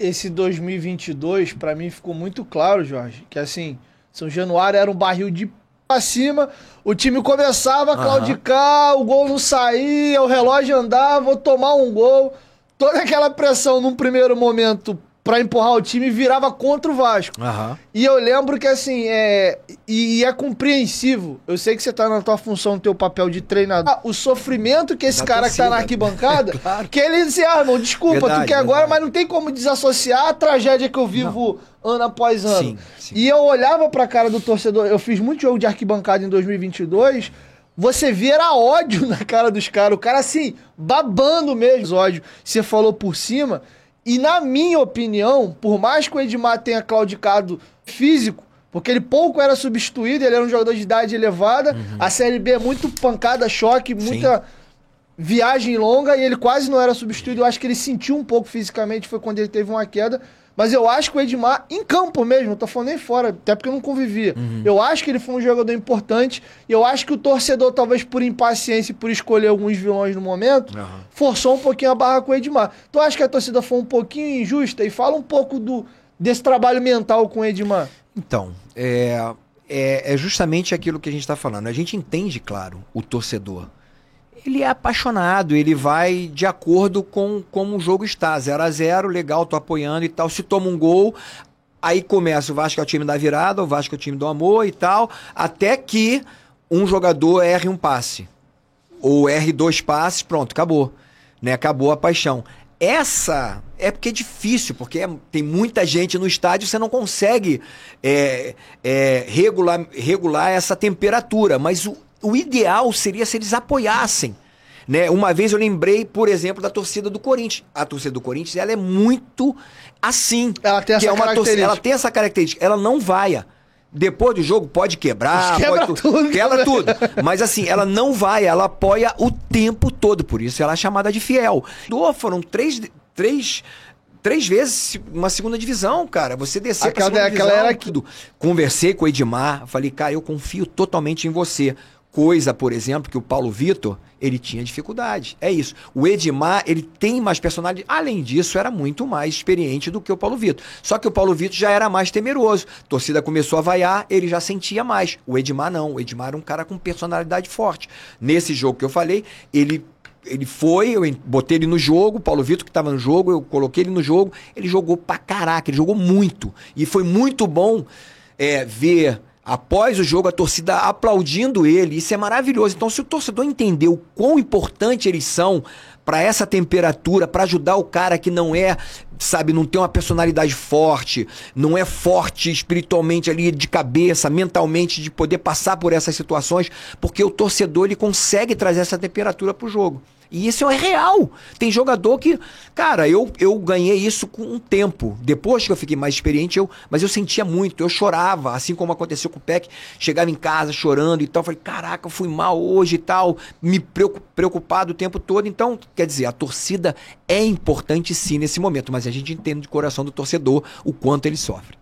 esse 2022, pra mim, ficou muito claro, Jorge, que assim, São Januário era um barril de pra cima, o time começava a claudicar, o gol não saía, o relógio andava, vou tomar um gol. Toda aquela pressão num primeiro momento pra empurrar o time virava contra o Vasco. E eu lembro que assim, é compreensivo. Eu sei que você tá na tua função, no teu papel de treinador. O sofrimento que esse cara que tá na arquibancada, claro. Que ele disse, irmão, desculpa, verdade, tu quer agora, mas não tem como desassociar a tragédia que eu vivo ano após ano. Sim, sim. E eu olhava pra cara do torcedor, eu fiz muito jogo de arquibancada em 2022, você via era ódio na cara dos caras, o cara assim, babando mesmo, ódio. Você falou por cima... E na minha opinião, por mais que o Edmar tenha claudicado físico, porque ele pouco era substituído, ele era um jogador de idade elevada, a Série B é muito pancada, choque, muita viagem longa, e ele quase não era substituído. Eu acho que ele sentiu um pouco fisicamente, foi quando ele teve uma queda. Mas eu acho que o Edmar, em campo mesmo, não tô falando nem fora, até porque eu não convivia. Eu acho que ele foi um jogador importante, e eu acho que o torcedor, talvez por impaciência e por escolher alguns vilões no momento, forçou um pouquinho a barra com o Edmar. Tu acha que a torcida foi um pouquinho injusta? E fala um pouco desse trabalho mental com o Edmar. Então, é justamente aquilo que a gente tá falando. A gente entende, claro, o torcedor. Ele é apaixonado, ele vai de acordo com como o jogo está. 0-0, legal, tô apoiando e tal. Se toma um gol, aí começa o Vasco é o time da virada, o Vasco é o time do amor e tal, até que um jogador erre um passe. Ou erre 2 passes, pronto, acabou. Né? Acabou a paixão. Essa é porque é difícil, porque tem muita gente no estádio, você não consegue regular essa temperatura, mas o ideal seria se eles apoiassem, né? Uma vez eu lembrei, por exemplo, da torcida do Corinthians. A torcida do Corinthians, ela é muito assim. Ela tem essa característica. Ela tem essa característica. Ela não vai. Depois do jogo pode quebrar, quebra tudo. Mas assim, ela não vai, ela apoia o tempo todo. Por isso ela é chamada de fiel. Foram três vezes uma segunda divisão, cara. Você descer pra segunda divisão. Era tudo. Conversei com o Edmar, falei, cara, eu confio totalmente em você. Coisa, por exemplo, que o Paulo Vitor, ele tinha dificuldade. É isso. O Edmar, ele tem mais personalidade. Além disso, era muito mais experiente do que o Paulo Vitor. Só que o Paulo Vitor já era mais temeroso. A torcida começou a vaiar, ele já sentia mais. O Edmar não. O Edmar era um cara com personalidade forte. Nesse jogo que eu falei, ele foi, eu botei ele no jogo, o Paulo Vitor que estava no jogo, eu coloquei ele no jogo, ele jogou pra caraca, ele jogou muito. E foi muito bom ver... Após o jogo, a torcida aplaudindo ele, isso é maravilhoso. Então, se o torcedor entender o quão importante eles são para essa temperatura, para ajudar o cara que não não tem uma personalidade forte, não é forte espiritualmente ali de cabeça, mentalmente, de poder passar por essas situações, porque o torcedor ele consegue trazer essa temperatura pro jogo. E isso é real. Tem jogador que... Cara, eu ganhei isso com um tempo. Depois que eu fiquei mais experiente, mas eu sentia muito. Eu chorava, assim como aconteceu com o Peck. Chegava em casa chorando e tal. Falei, caraca, eu fui mal hoje e tal. Me preocupado o tempo todo. Então, quer dizer, a torcida é importante sim nesse momento. Mas a gente entende de coração do torcedor o quanto ele sofre.